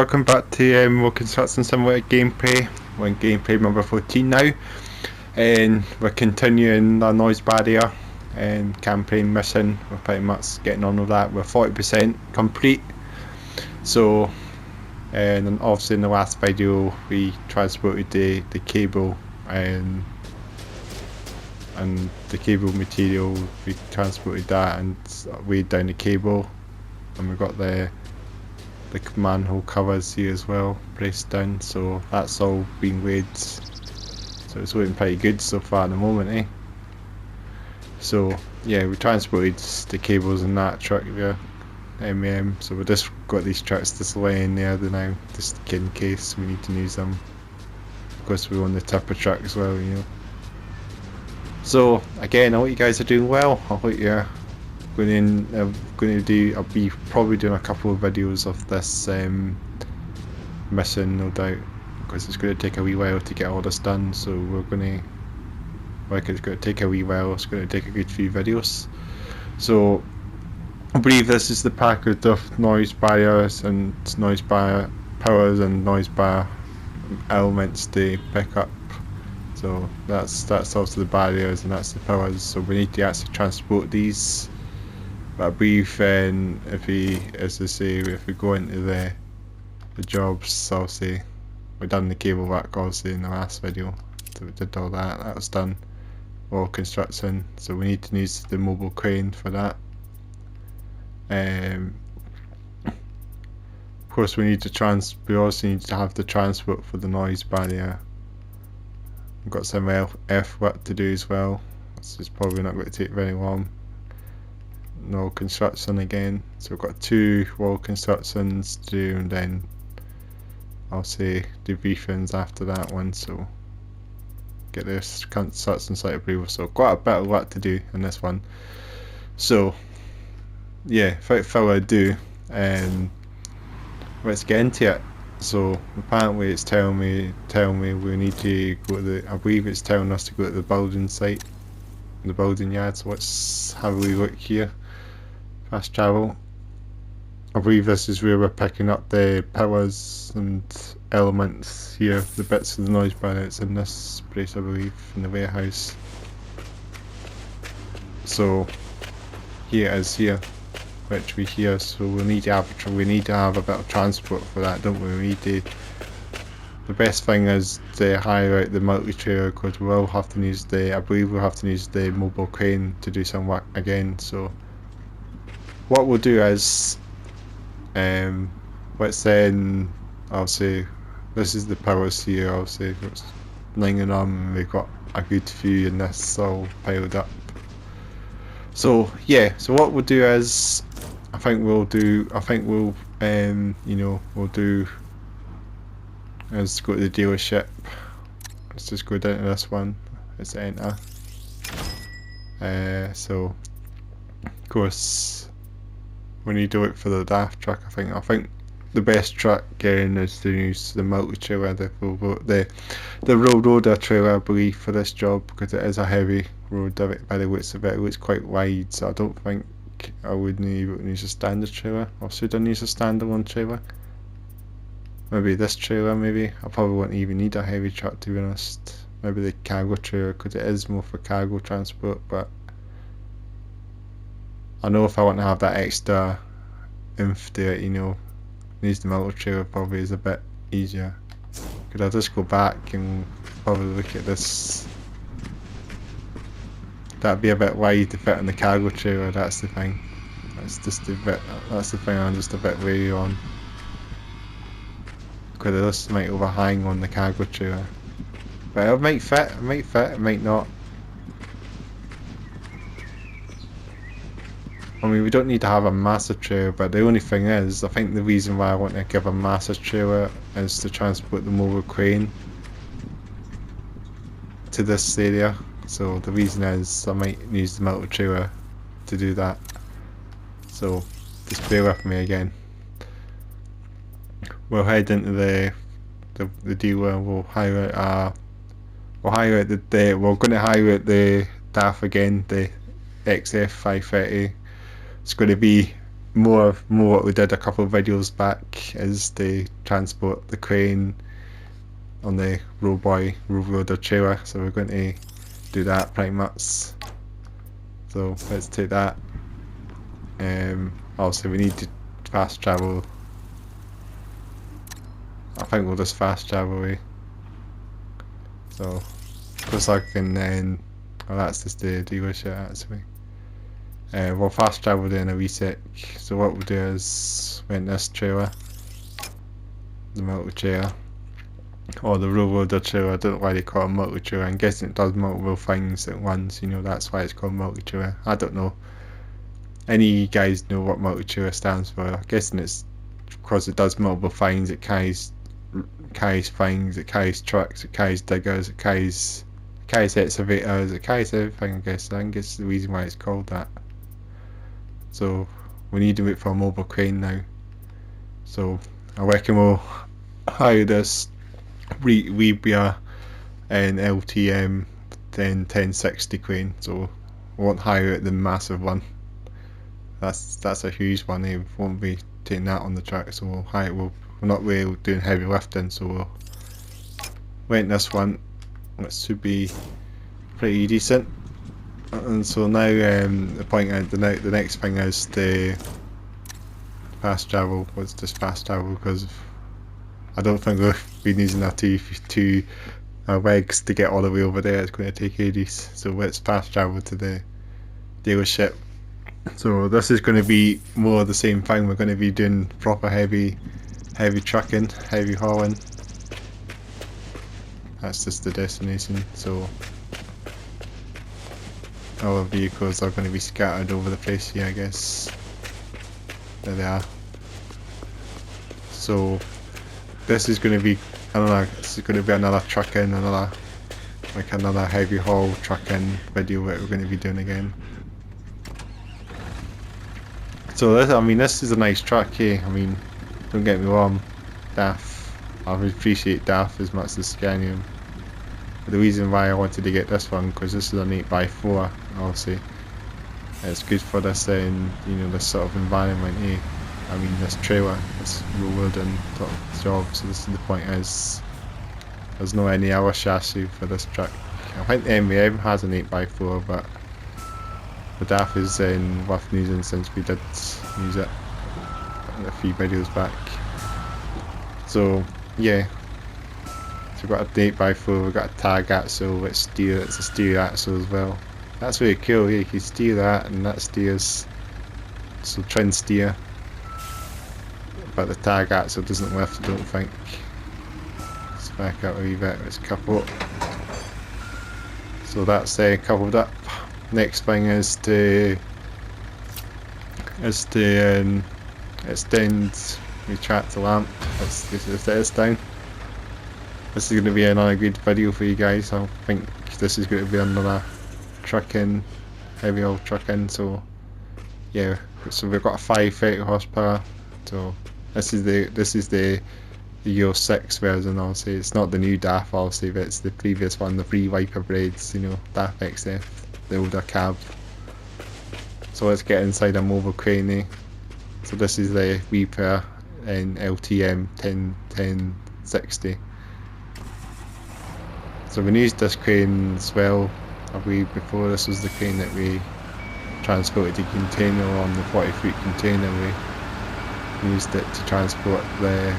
welcome back to more Construction Simulator gameplay. We're in gameplay number 14 now, and we're continuing the noise barrier and campaign mission. We're pretty much getting on with that. We're 40% complete. So, and obviously in the last video we transported the cable and the cable material. We transported that and weighed down the cable, and we got the manhole covers here as well pressed down, so that's all been weighed, so it's looking pretty good so far at the moment, eh? So yeah, we transported the cables in that truck there, so we just got these trucks just laying there now, just in case we need to use them. Of course we're on the tipper truck as well, you know. So again, I hope you guys are doing well. I hope you're I'll be probably doing a couple of videos of this mission, no doubt, because it's going to take a wee while to get all this done. So it's going to take a wee while. It's going to take a good few videos. So I believe this is the package of noise barriers and noise barrier powers and noise barrier elements to pick up. So that's also the barriers and that's the powers. So we need to actually transport these. But I believe if we go into the jobs, obviously we done the cable work obviously in the last video, so we did all that. That was done, all construction. So we need to use the mobile crane for that. Of course we we also need to have the transport for the noise barrier. We've got some earth work to do as well. This is probably not going to take very long. No construction again, so we've got 2 wall constructions to do, and then I'll say do briefings after that one, so get this construction site approval. So quite a bit of work to do in this one. So yeah, without further ado, let's get into it. So apparently it's telling me we need to go to I believe it's telling us to go to the building site, the building yard. So let's have a wee look here. Fast travel. I believe this is where we're picking up the powers and elements here, the bits of the noise barrier. It's in this place, I believe, in the warehouse. So here it is here, literally here. So we need to have a bit of transport for that, don't we? The best thing is to hire out the multi-trailer, because I believe we'll have to use the mobile crane to do some work again. So what we'll do is, let's then, I'll say, this is the powers here, I'll say, it's 9 of them, and we've got a good few in this all piled up. So yeah, so what we'll do is, we'll do is go to the dealership. Let's just go down to this one, let's enter. So of course we need to look for the daft truck. I think the best truck getting is to use the multi-trailer, the road loader trailer, I believe, for this job, because it is a heavy road by the looks of it. It looks quite wide, so I don't think I would use a standard trailer. Or should I use a standalone trailer? Maybe this trailer, maybe. I probably wouldn't even need a heavy truck, to be honest. Maybe the cargo trailer, because it is more for cargo transport, but I know if I want to have that extra oomph to it, use the multi trailer probably is a bit easier. Could I just go back and probably look at this? That'd be a bit wide to fit in the cargo trailer, that's the thing. That's the thing I'm just a bit wary on. Because this might overhang on the cargo trailer. But it might fit, it might not. I mean, we don't need to have a massive trailer, but the only thing is, I think the reason why I want to give a massive trailer is to transport the mobile crane to this area. So the reason is I might use the multi trailer to do that. So just bear with me again. We'll head into the dealer. We're going to hire out the DAF again, the XF530. It's going to be more what we did a couple of videos back is to transport the crane on the road loader trailer, so we're going to do that pretty much. So let's take that. Also we need to fast travel. I think we'll just fast travel away. So just like in then, oh, that's just the dealership actually. We'll fast travel there in a wee sec. So what we'll do is rent this trailer, the multi trailer, or the road loader trailer. I don't know why they call it multi trailer. I'm guessing it does multiple things at once. You know, that's why it's called multi trailer. I don't know. Any guys know what multi trailer stands for? I'm guessing it's because it does multiple things. It carries things. It carries trucks. It carries diggers. It carries excavators. It carries everything. I guess. I think it's the reason why it's called that. So we need to wait for a mobile crane now. So I reckon we'll hire this Weebia and LTM 1060 crane. So we won't hire the massive one. That's a huge one. We won't be taking that on the track. So we'll hire. We're not really doing heavy lifting. So we'll rent this one. It should be pretty decent. And so now the point, the next thing is the fast travel. Was just fast travel because I don't think we'll be using our two legs to get all the way over there. It's going to take ages. So let's fast travel to the dealership. So this is going to be more of the same thing. We're going to be doing proper heavy trucking, heavy hauling. That's just the destination. So all the vehicles are going to be scattered over the place here, I guess. There they are. So this is going to be another trucking, another heavy haul trucking video that we're going to be doing again. So this is a nice truck here. I mean, don't get me wrong, DAF. I appreciate DAF as much as Scanium. But the reason why I wanted to get this one, because this is an 8x4, obviously. It's good for this this sort of environment here. I mean, this trailer, this road and sort of job. So this is the point is, there's no any other chassis for this truck. I think the MVM has an 8x4, but the DAF is worth using since we did use it a few videos back. So yeah, so we've got a 8x4, we've got a tag axle, it's a steer axle as well. That's really cool. Yeah, you can steer that, and that steers. So try and steer, but the tag axle doesn't lift, I don't think. Let's back up a wee bit. It's coupled. So that's coupled up. Next thing is to extend, retract the lamp. If that is down. This is going to be another good video for you guys. I think this is going to be another trucking, heavy haul trucking. So yeah, so we've got a 530 horsepower. So this is the Euro 6 version. Obviously, it's not the new DAF, obviously, but it's the previous one, the free wiper blades. DAF XF, the older cab. So let's get inside a mobile crane here. So this is the Reaper and LTM 1060. So we used this crane as well, I believe, before. This was the crane that we transported the container on, the 40-foot container. We used it to transport the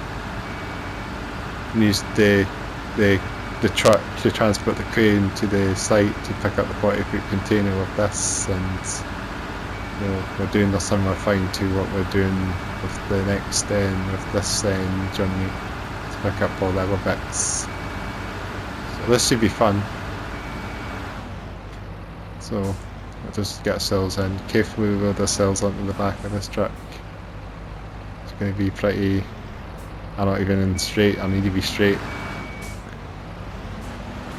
truck to transport the crane to the site to pick up the 40-foot container with this, and we're doing a similar thing to what we're doing with the next with this journey to pick up all the other bits. So this should be fun. So we'll just get ourselves in. Carefully load ourselves onto the back of this truck. It's going to be pretty. I'm not even in straight. I need to be straight.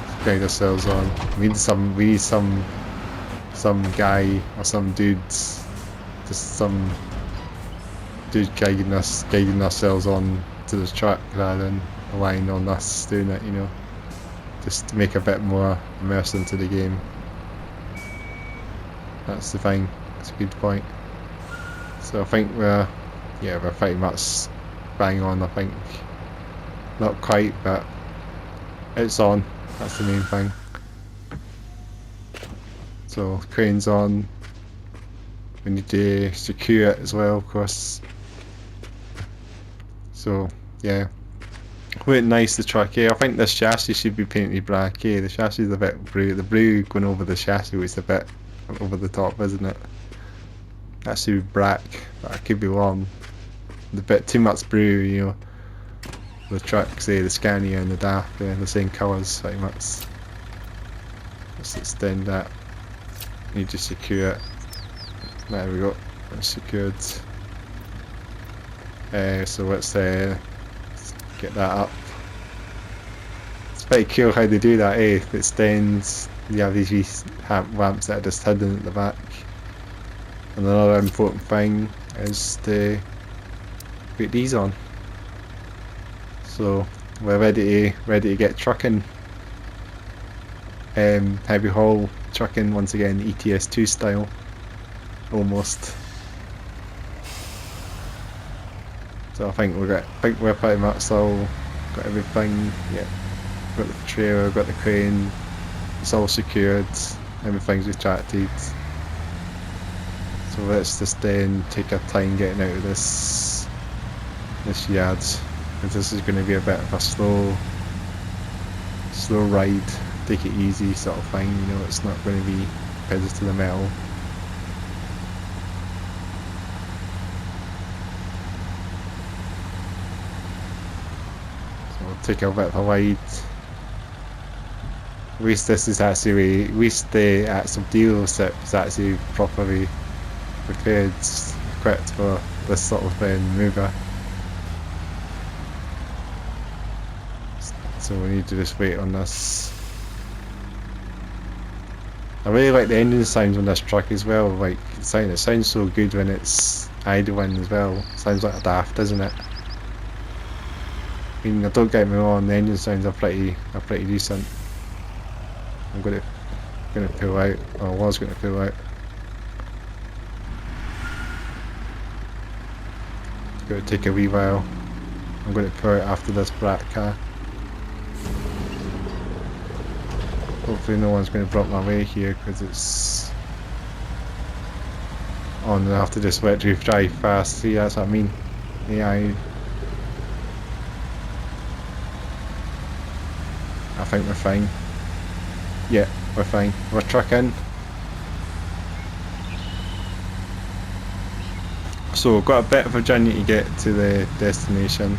Let's guide ourselves on. We need some guy or some dudes, just some dude guiding ourselves on to the truck rather than relying on us doing it. Just to make a bit more immersion into the game. That's the thing. That's a good point. So So I think we're pretty much bang on. I think not quite, but it's on. That's the main thing. So crane's on. We need to secure it as well, of course. So yeah, quite nice the truck. I think this chassis should be painted black. The chassis is a bit blue. The blue going over the chassis was a bit over the top, isn't it? That should be black, but I could be wrong. A bit too much blue, you know. The trucks, the Scania and the DAF, the same colours pretty much. Let's extend that. Need to secure it. There we go. It's secured. So let's get that up. It's pretty cool how they do that, It extends. You have these wee ramps that are just hidden at the back. And another important thing is to put these on. So we're ready to get trucking. Heavy haul trucking once again, ETS2 style, almost. So I think we're pretty much all got everything. Yeah, got the trailer, got the crane. It's all secured. Everything's retracted. So let's just then take our time getting out of this yard, because this is going to be a bit of a slow ride. Take it easy sort of thing, you know. It's not going to be pedal to the metal. So we'll take a bit of a ride. At least this is actually, at least the actual dealership is actually properly prepared, equipped for this sort of maneuver. So we need to just wait on this. I really like the engine sounds on this truck as well. Like it sounds so good when it's idling as well. It sounds like a DAF, doesn't it? I mean, don't get me wrong, the engine sounds are pretty decent. I'm gonna pull out, or I was gonna pull out. It's gonna take a wee while. I'm gonna pull out after this black car. Hopefully no one's going to block my way here, because it's on. I have to just let you drive fast. See, that's what I mean. Yeah, I think we're fine. Yeah, we're fine. We're trucking. So we've got a bit of a journey to get to the destination,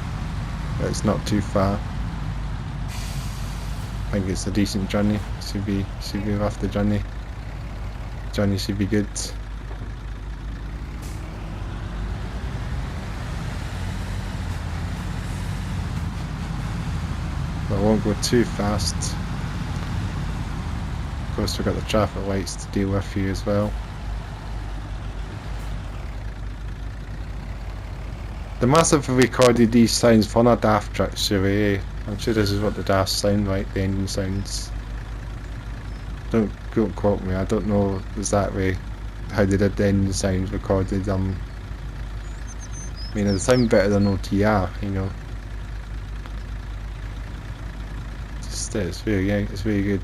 but it's not too far. I think it's a decent journey. Should be worth the journey. Journey should be good. But I won't go too fast. Of course, we've got the traffic lights to deal with here as well. They must have recorded these sounds for a DAF truck, surely. I'm sure this is what the DAF sound like, the engine sounds. Don't quote me, I don't know exactly how they did the engine sounds recorded. I mean, they sound better than OTR, you know. It's really good.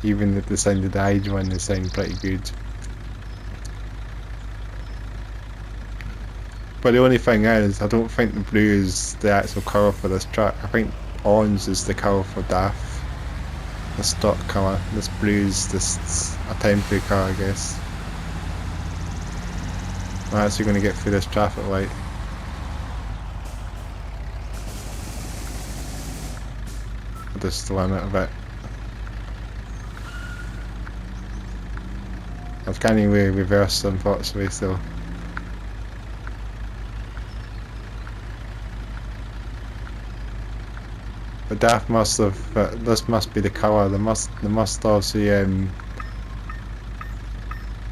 Even if the sound of the age one, they sound pretty good. But the only thing is, I don't think the blue is the actual colour for this truck. I think orange is the colour for DAF. The stock colour. This blue is just a temporary colour, I guess. I'm actually going to get through this traffic light. I'll just slam it a bit. I can't even reverse, unfortunately, so. But DAF must have, this must be the colour. They must obviously,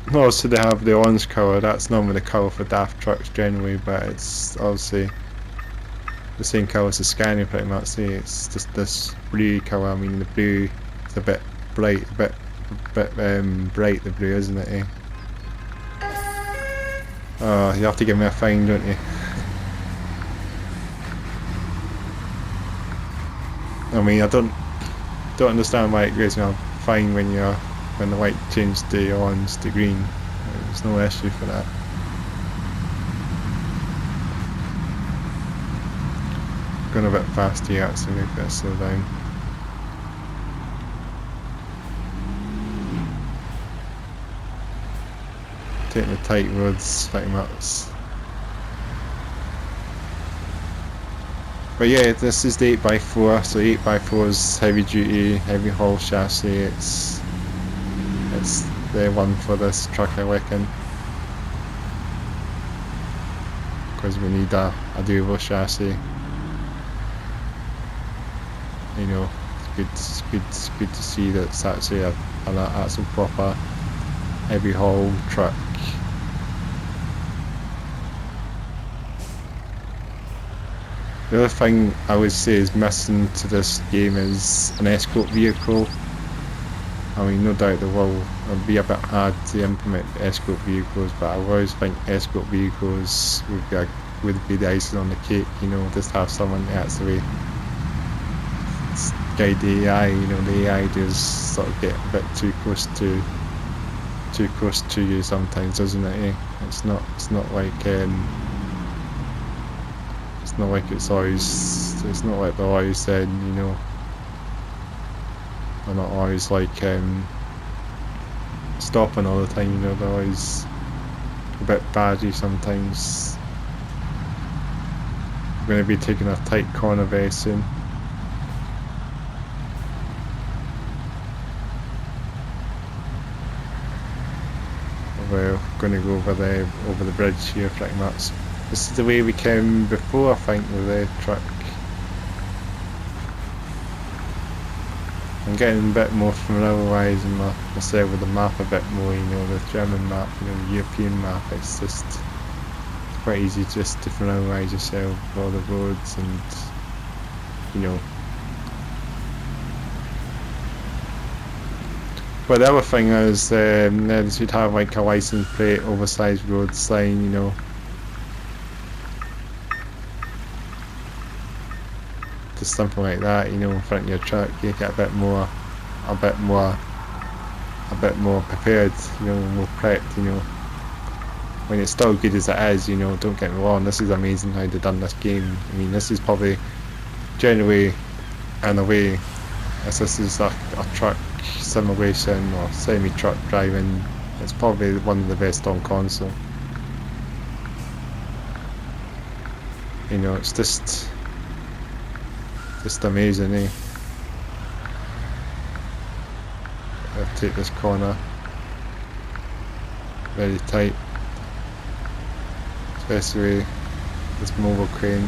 obviously they have the orange colour. That's normally the colour for DAF trucks generally, but it's obviously the same colour as the Scania pretty much. See, it's just this blue colour. I mean, the blue is a bit bright, bright, the blue, isn't it? Oh, you have to give me a fine, don't you? I mean, I don't understand why it gives me a fine when the light changed to orange to green. There's no issue for that. Going a bit fast here actually, maybe better slow down. Taking the tight roads pretty much. But yeah, this is the 8x4, so 8x4 is heavy duty, heavy haul chassis. It's the one for this truck, I reckon, because we need a durable chassis. You know, it's good to see that it's actually an actual proper heavy haul truck. The other thing I would say is missing to this game is an escort vehicle. I mean, no doubt it'll be a bit hard to implement escort vehicles, but I always think escort vehicles would be the icing on the cake. You know, just have someone to actually guide the AI. You know, the AI does sort of get a bit too close to you sometimes, doesn't it? Eh? It's not like it's not like it's not like they're always saying, you know, they're not always like stopping all the time, you know, they're always a bit badgy sometimes. I'm going to be taking a tight corner very soon. We're going to go over the bridge here pretty much. This is the way we came before, I think, with the truck. I'm getting a bit more familiarising myself with the map a bit more, you know, the German map, you know, the European map. It's just quite easy just to familiarise yourself with all the roads and, you know. But the other thing is, they should have like a license plate, oversized road sign, you know. Just something like that, you know, in front of your truck. You get a bit more prepared, you know, more prepped, you know. When it's still good as it is, you know, don't get me wrong, this is amazing how they've done this game. I mean, this is probably, generally, in a way, as this is a truck simulation or semi-truck driving, it's probably one of the best on console. You know, it's just amazing, eh? I'll take this corner very tight, especially this mobile crane.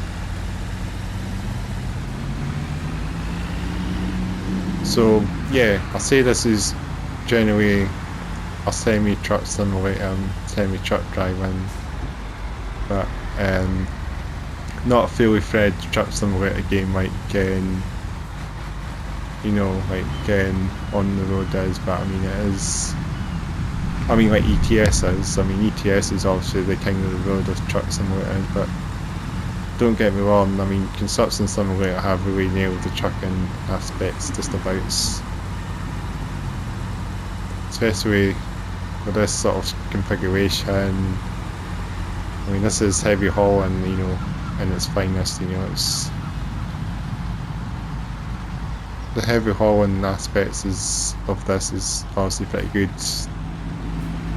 So yeah, I say this is generally a semi-truck simulator, semi-truck driving, but not a fully fledged truck simulator game like you know, like On the Road is, but I mean it is. I mean, like ETS is. I mean, ETS is obviously the king of the road of truck simulators, but don't get me wrong. I mean, Construction Simulator have really nailed the trucking aspects just about, especially with this sort of configuration. I mean, this is heavy haul and, you know, in its finest, you know, it's the heavy hauling aspects of this is obviously pretty good.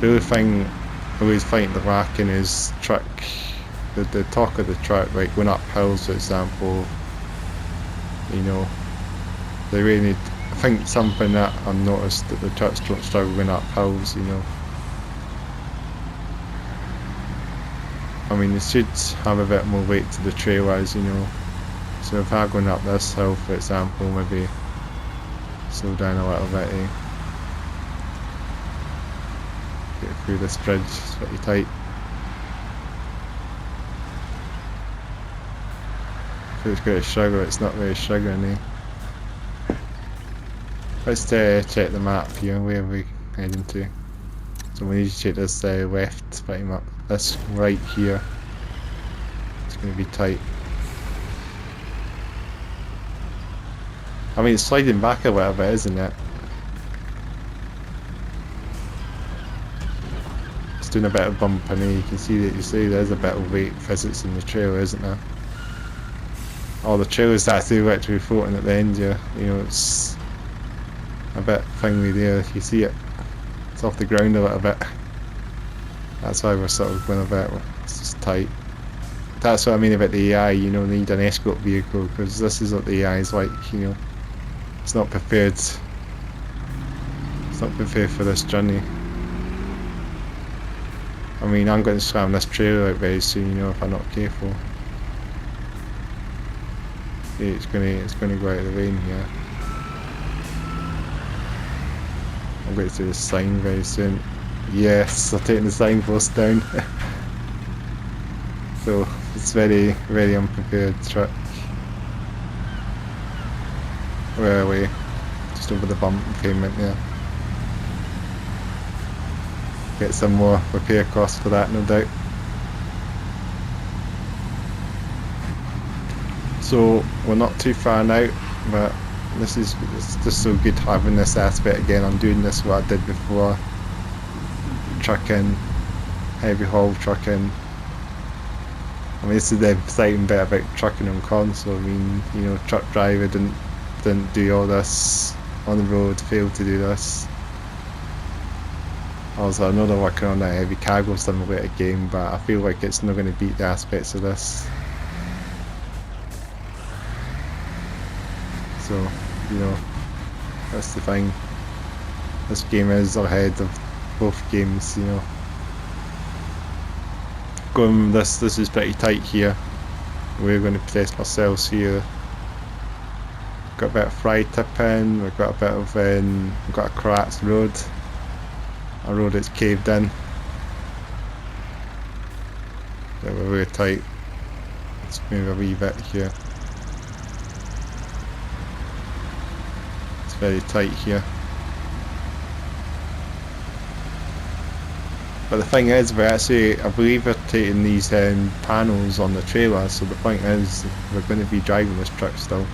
The other thing I always find the lacking is the torque of the truck, like going up hills for example, you know, they really need, I think something that I've noticed that the trucks don't struggle going up hills, you know. I mean, they should have a bit more weight to the trailers, you know. So if I'm going up this hill, for example, maybe slow down a little bit, eh? Get through this bridge, it's pretty tight. If it's going to struggle, it's not really struggling, eh? Let's check the map here, where are we heading to? So we need to check this left, pretty much. this right here. It's going to be tight. I mean, it's sliding back a little bit, isn't it? It's doing a bit of bumping here. You can see that there's a bit of weight physics in the trailer, isn't there? Oh, the trailer's actually literally floating at the end here. You know, it's a bit thingy there. If you see it, it's off the ground a little bit. That's why we're sort of going a bit. It's just tight. That's what I mean about the AI. You know, need an escort vehicle because this is what the AI is like. You know, it's not prepared. It's not prepared for this journey. I mean, I'm going to slam this trailer out very soon. You know, if I'm not careful. Yeah, it's gonna go out of the rain here. I'm going to do the sign very soon. Yes, I'm taking the signpost down. So it's very, very unprepared truck. Where are we? Just over the bump pavement there. Get some more repair costs for that, no doubt. So we're not too far now, but it's just so good having this aspect again. I'm doing this what I did before. Trucking, heavy haul trucking. I mean, this is the exciting bit about trucking on console. I mean, you know, truck driver didn't do all this on the road, failed to do this. Also, I know they're working on a heavy cargo simulator game, but I feel like it's not going to beat the aspects of this. So, you know, that's the thing. This game is ahead of both games, you know. Going this is pretty tight here. We're going to place ourselves here. Got a bit of fry tipping, we've got a bit of we've got a collapsed road. A road that's caved in. Yeah, we're really tight. Let's move a wee bit here. It's very tight here. But the thing is, we're actually, I believe we're taking these panels on the trailer, so the point is, we're going to be driving this truck still.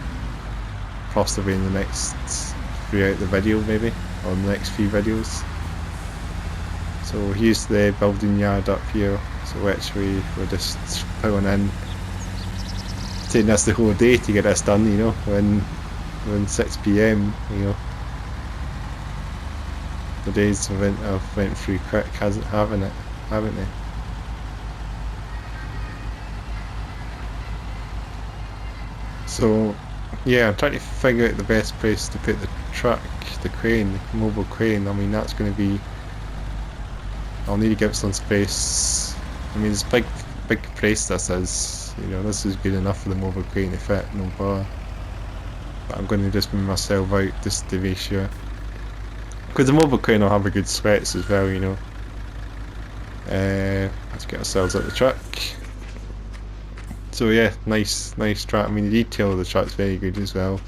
Possibly in the next, throughout the video maybe, or the next few videos. So here's the building yard up here, so literally we're just pulling in. It's taking us the whole day to get this done, you know, when 6 PM, you know. The days have went through quick, haven't they? So, yeah, I'm trying to figure out the best place to put the truck, the crane, the mobile crane. I mean, that's going to be... I'll need to give it some space. I mean, it's a big place this is. You know, this is good enough for the mobile crane to fit, no bother. But I'm going to just move myself out just to be sure. Because the mobile crane will have a good sweats as well, you know. Let's get ourselves out the truck. So yeah, nice truck. I mean, the detail of the truck's very good as well.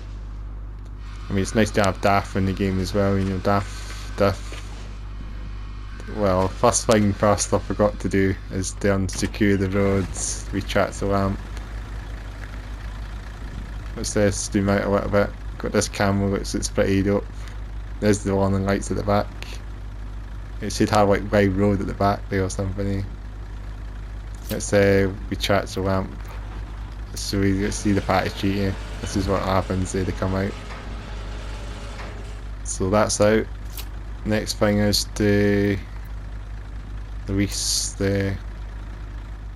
I mean, it's nice to have DAF in the game as well, you know, DAF. Well, first thing first I forgot to do is to unsecure the roads, retract the lamp. What's this? Zoom out a little bit. Got this camera, looks it's pretty dope. There's the warning lights at the back. It should have like wide road at the back there or something. Let's retract the lamp. So we see the package here. This is what happens, they come out. So that's out. Next thing is to release the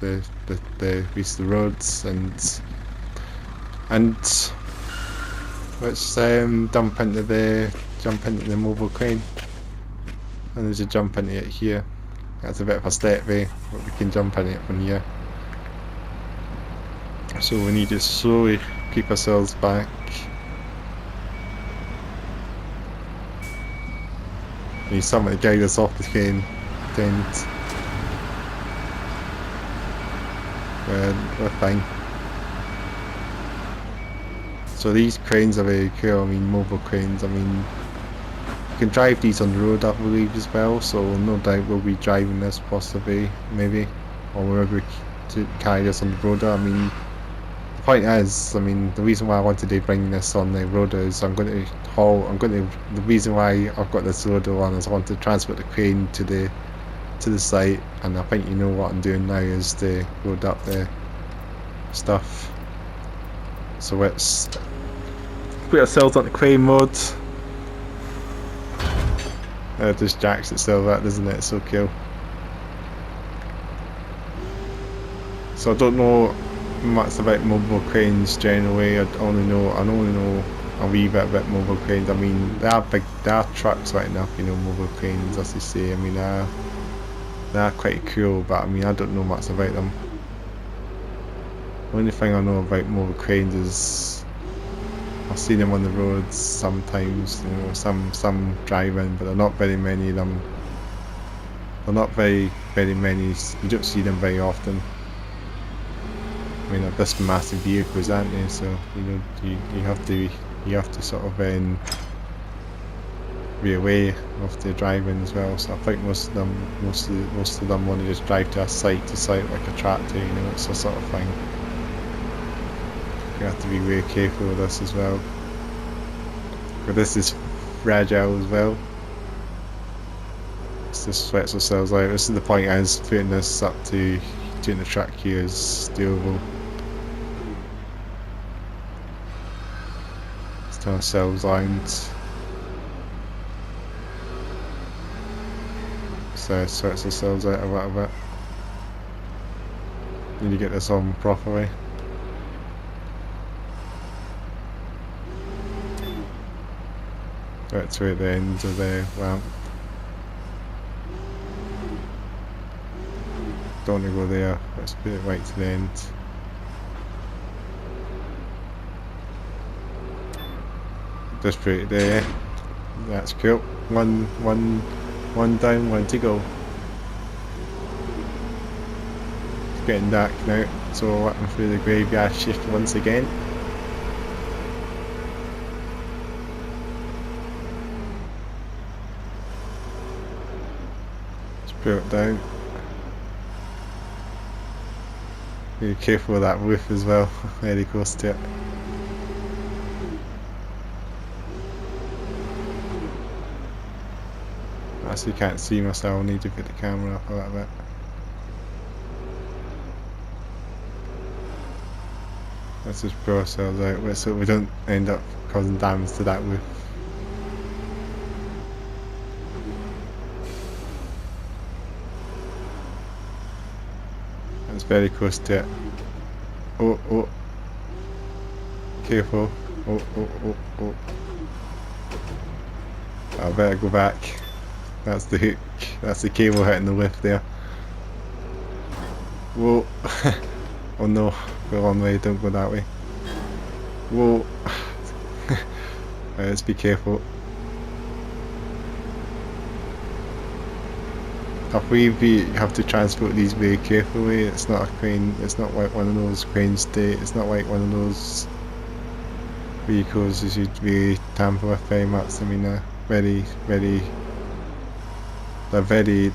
release the roads and let's jump into the mobile crane. And there's a jump into it here. That's a bit of a step way, but we can jump into it from here. So we need to slowly keep ourselves back. We need someone to guide us off the crane tent. We're fine. So these cranes are very cool. I mean, mobile cranes. I mean, you can drive these on the road, I believe, as well. So no doubt we'll be driving this possibly, maybe. or wherever to carry this on the road. I mean, the point is, I mean, the reason why I wanted to bring this on the road is the reason why I've got this loader on is I want to transport the crane to the site, and I think you know what I'm doing now is to load up the stuff. So let's put ourselves on the crane mode. It just jacks itself out, doesn't it? It's so cool. So I don't know much about mobile cranes generally. I only know a wee bit about mobile cranes. I mean, they are trucks right enough, you know, mobile cranes, as you say. I mean, they're quite cool, but I mean, I don't know much about them. The only thing I know about mobile cranes is I've seen them on the roads sometimes, you know, some driving, but there are not very many of them. They're not very many. You don't see them very often. I mean, they're just massive vehicles, aren't they? So you know, you have to sort of be aware of the driving as well. So I think most of them want to just drive to site like a tractor. You know, it's a sort of thing. You have to be very careful with this as well. But this is fragile as well. This just sweats ourselves out. This is the point I was putting this up to doing the track here is doable. Let's turn ourselves around. So it sweats ourselves out a little bit. Need to get this on properly. Right to the end of the ramp. Don't want to go there, let's put it right to the end. Just put it there. That's cool. One down, one to go. It's getting dark now, so we're working through the graveyard shift once again. Put it down. Be careful with that roof as well, very close to it. Actually can't see myself, I need to put the camera up a little bit. Let's just pull ourselves out so we don't end up causing damage to that roof. It's very close to it. Oh. Careful. Oh. I better go back. That's the hook. That's the cable hitting the lift there. Whoa. Oh no. Go the wrong way. Don't go that way. Whoa. Right, let's be careful. We have to transport these very carefully. It's not a crane. It's not like one of those cranes. It's not like one of those vehicles you should really tamper with very much. I mean, they're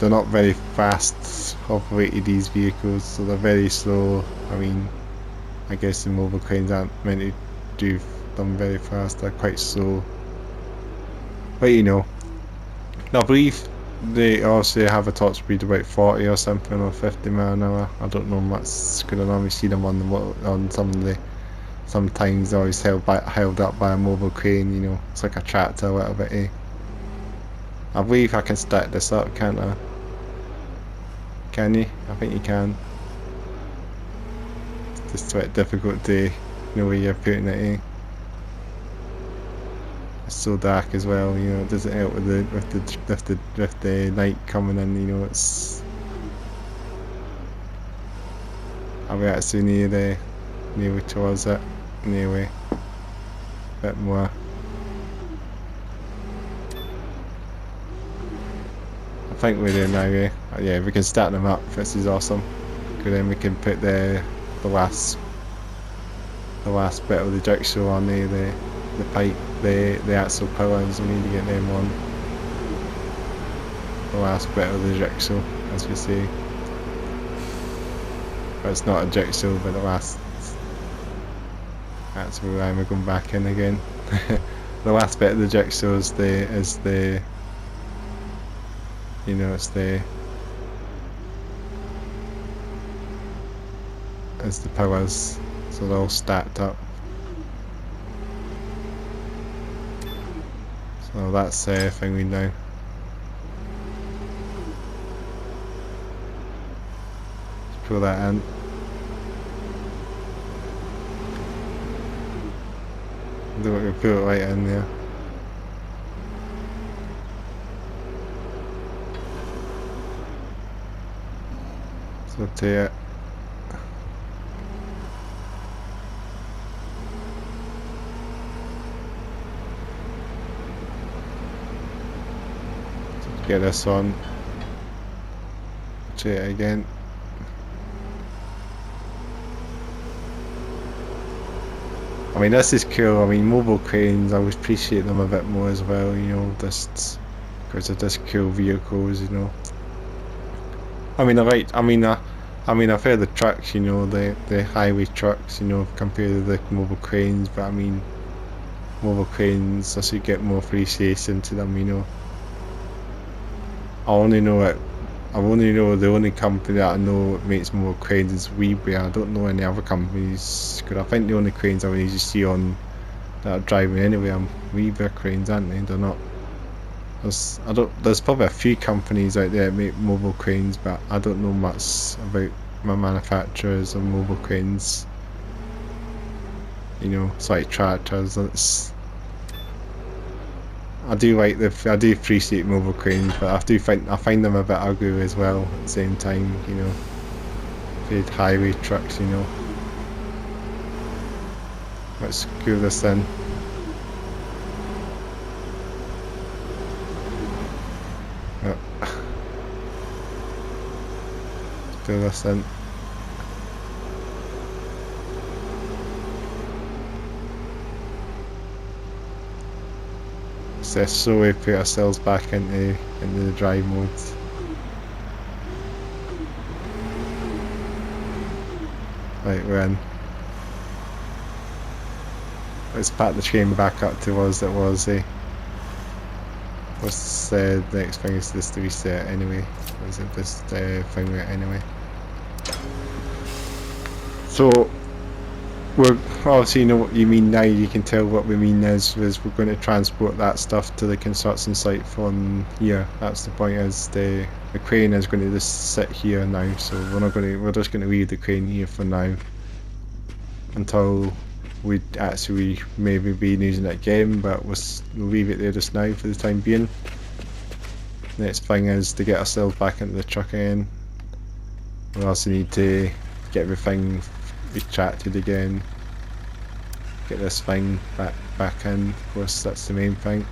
not very fast operated, these vehicles, so they're very slow. I mean, I guess the mobile cranes aren't meant to do them very fast. They're quite slow. But you know, I believe they also have a top speed about 40 or something, or 50 mile an hour. I don't know much, because I normally see them on some of the. Sometimes they're always held up by a mobile crane. You know, it's like a tractor a little bit. I believe I can start this up, can't I? Can you? I think you can. It's just quite difficult to know where you're putting it. It's so dark as well, you know. It doesn't help with the night coming in, you know. It's. Are we actually nearly towards it? Nearly. A bit more. I think we're there now, yeah, we can start them up. This is awesome. Because then we can put the last bit of the jigsaw on there, the pipe, the axle pillars. We need to get them on. The last bit of the jigsaw, as we say. But it's not a jigsaw, but the last... That's where I'm going back in again. The last bit of the jigsaw is the you know, it's the pillars, so they're all stacked up. So that's the thing we know. Let's pull that in. Do what we put it right in there. So take it. Get this on. Take it again. I mean, this is cool. I mean, mobile cranes, I would appreciate them a bit more as well, you know, just because they're just cool vehicles, you know. I mean, I've heard the trucks, you know, the highway trucks, you know, compared to the mobile cranes, but I mean, mobile cranes, I should get more appreciation to them, you know. I only know the only company that I know that makes mobile cranes is Weebly. I don't know any other companies, because I think the only cranes I would usually see on that are driving anywhere are Weebly cranes, aren't they? They're not. There's probably a few companies out there that make mobile cranes, but I don't know much about my manufacturers of mobile cranes. You know, it's like tractors. I do appreciate mobile cranes, but I find them a bit ugly as well at the same time, you know. Big highway trucks, you know. Let's screw this in. Yep. Screw this in. So we put ourselves back into the drive mode. Right, we're in. Let's pack the train back up to as it was. What's the next thing is this to reset anyway? Or is it this thing anyway? So we're obviously, you know what you mean now. You can tell what we mean is we're going to transport that stuff to the construction site from here. That's the point. Is the crane is going to just sit here now. So we're just going to leave the crane here for now until we actually maybe be using it again. But we'll leave it there just now for the time being. Next thing is to get ourselves back into the truck again. We also need to get everything retracted again, get this thing back in. Of course, that's the main thing.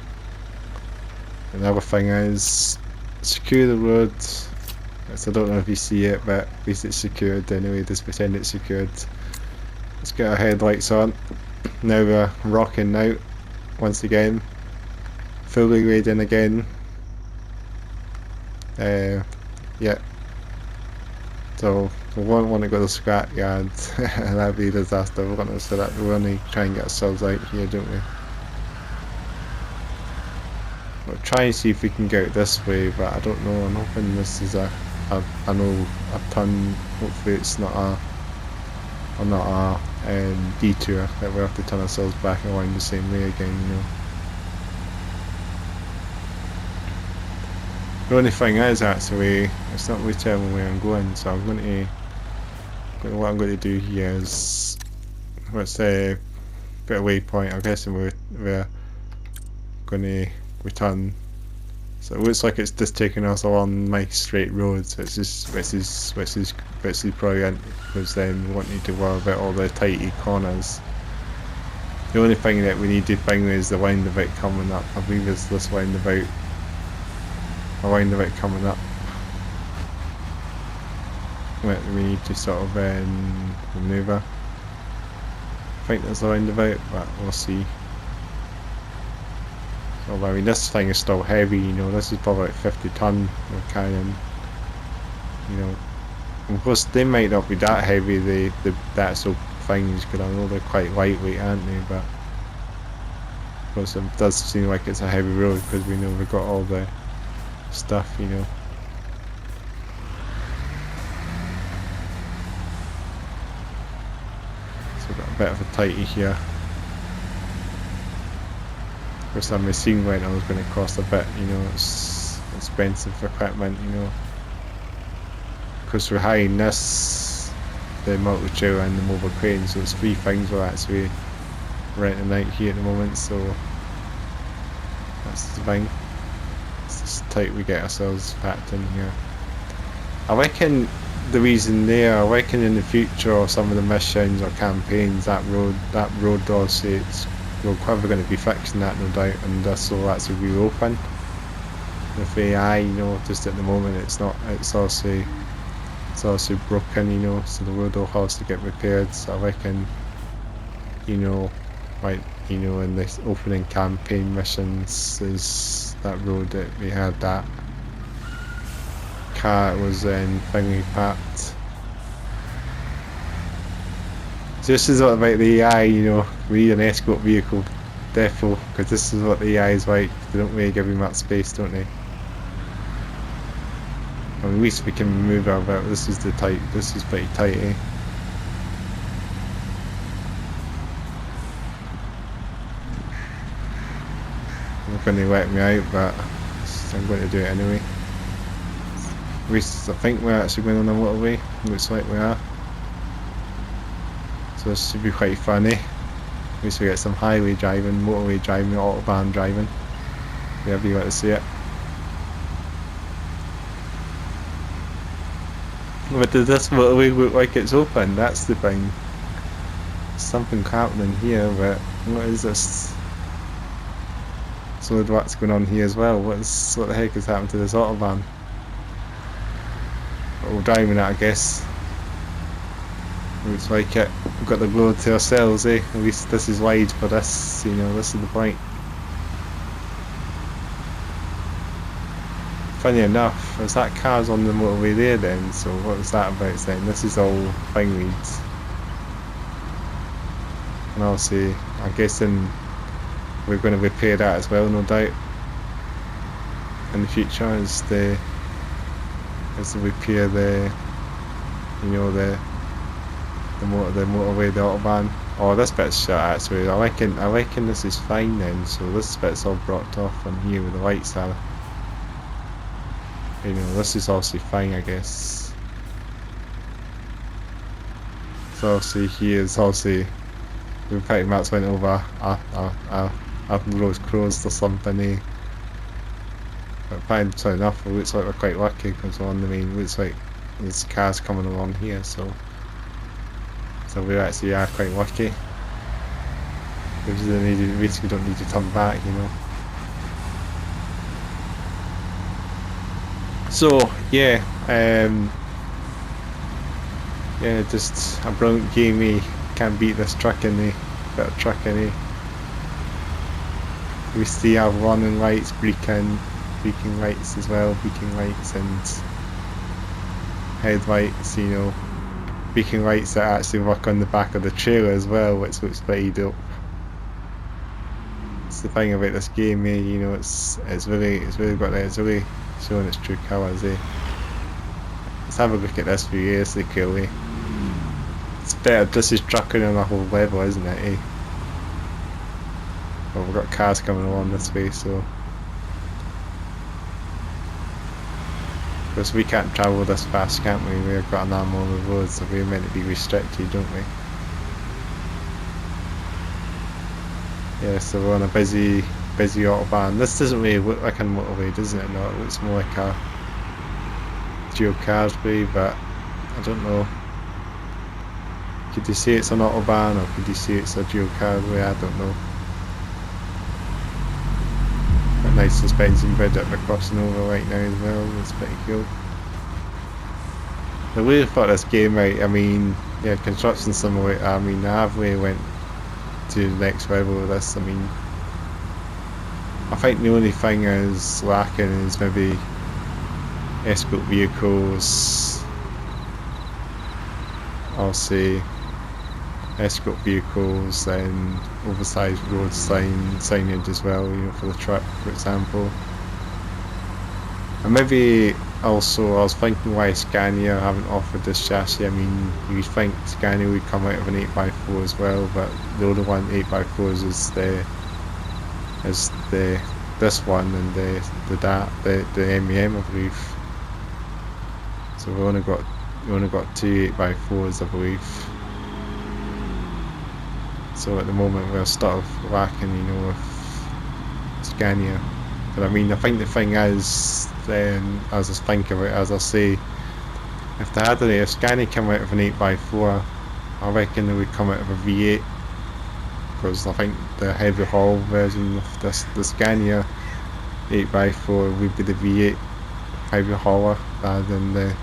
Another thing is secure the road. So I don't know if you see it, but at least it's secured anyway. Just pretend it's secured. Let's get our headlights on. Now we're rocking out once again, fully grading again. Yeah. So we won't want to go to the scrap yard. That'd be a disaster. We're going to try and get ourselves out here, don't we? We'll try and see if we can go out this way, but I don't know. I'm hoping this is a turn. Hopefully it's not a detour that we have to turn ourselves back around the same way again, you know. The only thing is, actually, it's not really telling where I'm going, so what I'm going to do here is, let's say, put a waypoint. I guess we're going to return. So it looks like it's just taking us along my straight road, so it's just which is brilliant, because then we won't need to worry about all the tighty corners. The only thing that we need to find is the roundabout coming up. I believe it's this roundabout. Coming up. We need to sort of maneuver. I think there's a roundabout, but we'll see. So I mean, this thing is still heavy, you know. This is probably like 50 ton we're carrying, you know. Of course, they might not be that heavy, the actual things, because I know they're quite lightweight, aren't they? But of course, it does seem like it's a heavy road because we know we've got all the stuff, you know. So we've got a bit of a tighty here. Of course, that machine rental is going to cost a bit, you know. It's expensive equipment, you know. Because we're hiring this, the multi-trailer and the mobile crane, so it's 3 things we're actually renting out here at the moment, so that's the thing. It's just tight we get ourselves packed in here. I reckon the reason there, I reckon in the future or some of the missions or campaigns, that road obviously we're probably going to be fixing that, no doubt, and this will actually reopen with AI, you know. Just at the moment it's not, it's also broken, you know, so the road will have to get repaired. So I reckon, you know, right, you know, in the opening campaign missions is that road that we had that car was in thingy packed. So this is what about the AI, you know, we need an escort vehicle, defo, because this is what the AI is like. They don't really give you much space, don't they? I mean, at least we can move our bit. This is pretty tight, eh? They're going to let me out, but I'm going to do it anyway. At least I think we're actually going on a motorway. Looks like we are. So this should be quite funny. At least we get some highway driving, motorway driving, autobahn driving. Wherever you want to see it. But does this motorway look like it's open? That's the thing. Something happening here, but what is this? So what's going on here as well? What the heck has happened to this autobahn? We're driving it, I guess. Looks like it. We've got the road to ourselves, eh? At least this is wide for this, you know, this is the point. Funny enough, there's that car's on the motorway there then, so what was that about then? This is all thing weeds. And obviously, I'm guessing we're going to repair that as well, no doubt. In the future, as the repair the, you know, the motorway, the autobahn. Oh, this bit's shut actually. I reckon this is fine then. So this bit's all blocked off on here where the lights are. You know, this is obviously fine, I guess. So obviously here's obviously we pretty much went over our road closed or something, eh? But fine, so enough, it looks like we're quite lucky because on the main, looks like there's cars coming along here, so we actually are quite lucky. We basically don't need to turn back, you know. So yeah, yeah, just a brilliant game, eh? Can't beat this trucking, eh? Bit of trucking, eh? We still have running lights, braking lights as well, braking lights and headlights, you know. Braking lights that actually work on the back of the trailer as well, which looks pretty dope. It's the thing about this game, eh? You know, it's really got that, it's really showing its true colours, eh? Let's have a look at this view, eh? It's really cool, eh? It's better, this is trucking on a whole level, isn't it, eh? Well, we've got cars coming along this way, so because we can't travel this fast, can't we? We've got an arm on the road, so we're meant to be restricted, don't we? Yeah, so we're on a busy autobahn. This doesn't really look like a motorway, doesn't it? No, it looks more like a dual carriageway, but I don't know. Could you say it's an autobahn, or could you say it's a dual carriageway? I don't know. A nice suspension bridge that we're crossing over right now as well. That's pretty cool. I really thought this game out. I mean, yeah, construction simulator. I mean, I have really went to the next level with this. I mean, I think the only thing is lacking is maybe escort vehicles, I'll say escort vehicles and oversized road signage as well, you know, for the truck, for example. And maybe also I was thinking why Scania haven't offered this chassis. I mean, you'd think Scania would come out of an 8x4 as well, but the only one 8x4s is this one and the MEM, I believe. So we only got two 8x4s, I believe. So at the moment we're sort of lacking, you know, with Scania. But I mean, I think the thing is, then, as I think about it, as I say, if Scania come out of an 8x4, I reckon they would come out of a V8, because I think the heavy haul version of the Scania 8x4 would be the V8 heavy hauler rather than a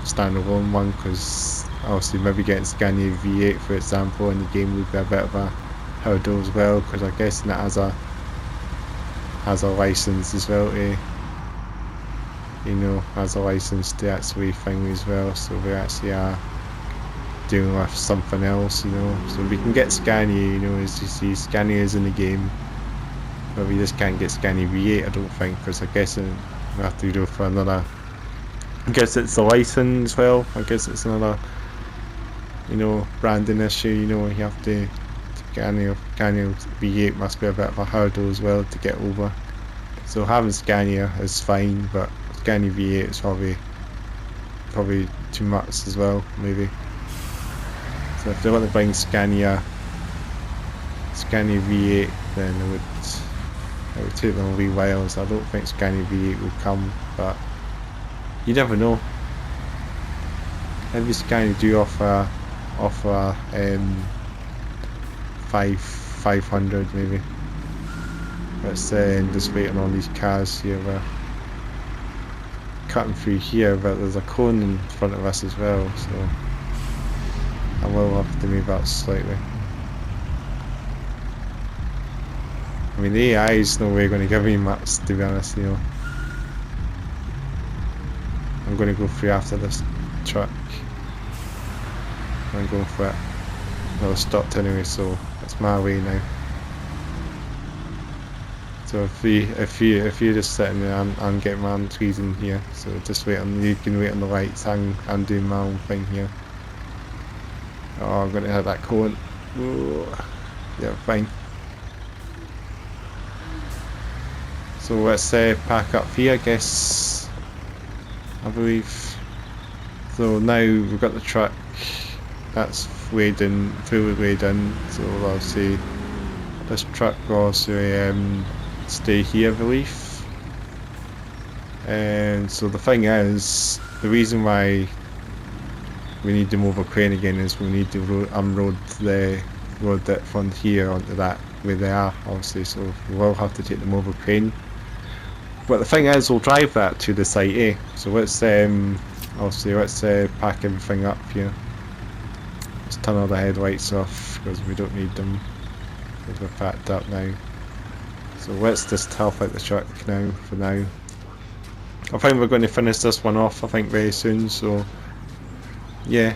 standalone one, because obviously maybe getting Scania V8 for example in the game would be a bit of a hurdle as well, because I guess it has a license as well to, you know, has a license to actually thing as well, so we actually are doing with something else, you know. So we can get Scania, you know, as you see, Scania is in the game, but we just can't get Scania V8, I don't think, because I guess we have to go for another, I guess it's a license as well, I guess it's another, you know, branding issue, you know, you have to Scania V8 must be a bit of a hurdle as well to get over. So having Scania is fine, but Scania V8 is probably too much as well, maybe. So if they want to bring Scania V8, then it would take them a wee while. So I don't think Scania V8 would come, but you never know. Maybe Scania do offer 500 maybe. Let's just waiting on these cars here. We're cutting through here, but there's a cone in front of us as well, so I will have to move out slightly. I mean, the AI is no way going to give me much, to be honest, you know. I'm going to go through after this truck. I'm going for it. Well, it's stopped anyway, so it's my way now. So if you're just sitting there, I'm getting my own trees in here. So just you can wait on the lights. I'm doing my own thing here. Oh, I'm gonna hit that cone. Oh, yeah, fine. So let's pack up here, I guess. I believe. So now we've got the truck. That's weighed in, fully weighed in. So I'll say this truck will also stay here, I believe. And so the thing is, the reason why we need to move a crane again is we need to unload the road that from here onto that where they are, obviously. So we will have to take them over crane. But the thing is, we'll drive that to the site A. So let's pack everything up here. Let's turn all the headlights off because we don't need them because we're packed up now. So let's just help out the truck now for now. I think we're going to finish this one off, I think, very soon. So yeah,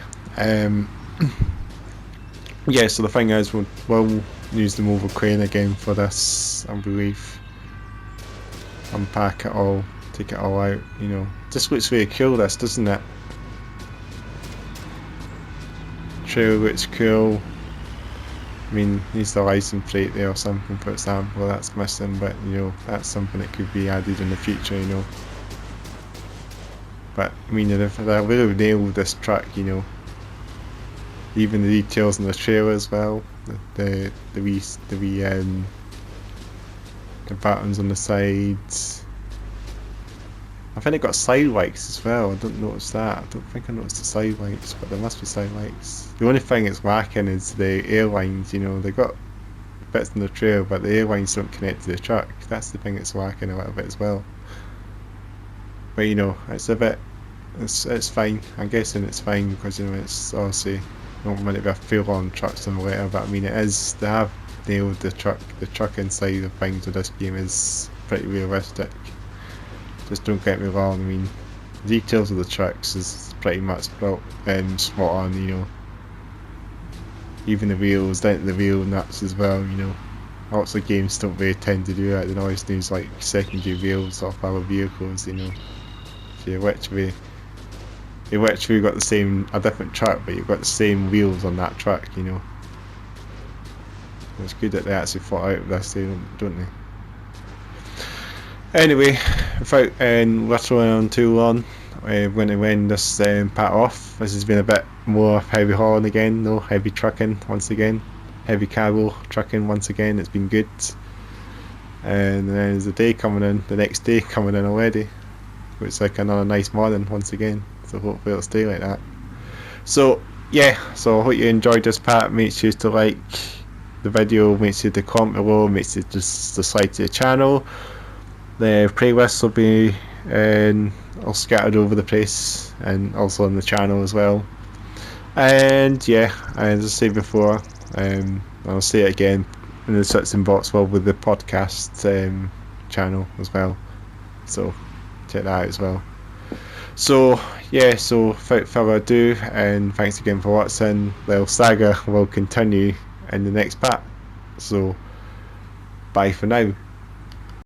yeah. So the thing is, we'll use the mobile crane again for this, I believe. Unpack it all, take it all out. You know, just looks really cool, this, doesn't it? Trail looks cool. I mean, needs the license plate there or something, for example. That's missing, but you know, that's something that could be added in the future. You know. But I mean, if I really nailed this truck, you know, even the details in the trailer as well, the buttons on the sides. I think it got side lights as well. I don't notice that. I don't think I noticed the side lights, but there must be side lights. The only thing it's lacking is the airlines. You know, they got bits in the trailer, but the airlines don't connect to the truck. That's the thing that's lacking a little bit as well. But you know, it's a bit, it's fine. I'm guessing it's fine because you know it's obviously not meant to be a full-on truck simulator, but I mean it is. They have nailed the truck inside of things of this game is pretty realistic. Just don't get me wrong. I mean, details of the trucks is pretty much built and spot on, you know. Even the wheels, down to the wheel nuts as well, you know. Lots of games don't really tend to do that. They always use like secondary wheels off other vehicles, you know. So you literally got the same, a different truck, but you've got the same wheels on that truck, you know. It's good that they actually thought out of this, don't they? Anyway, without littering on too long, we're going to end this part off. This has been a bit more heavy hauling again, no heavy trucking once again, heavy cargo trucking once again. It's been good, and then there's the day coming in, the next day coming in already, which is like another nice morning once again. So hopefully it'll stay like that. So yeah, so I hope you enjoyed this part. Make sure to like the video, make sure to comment below, make sure to subscribe to the channel. The playlists will be all scattered over the place and also on the channel as well. And yeah, as I said before, I'll say it again in the description box with the podcast channel as well, so check that out as well. So yeah, so without further ado, and thanks again for watching. The saga will continue in the next part, so bye for now.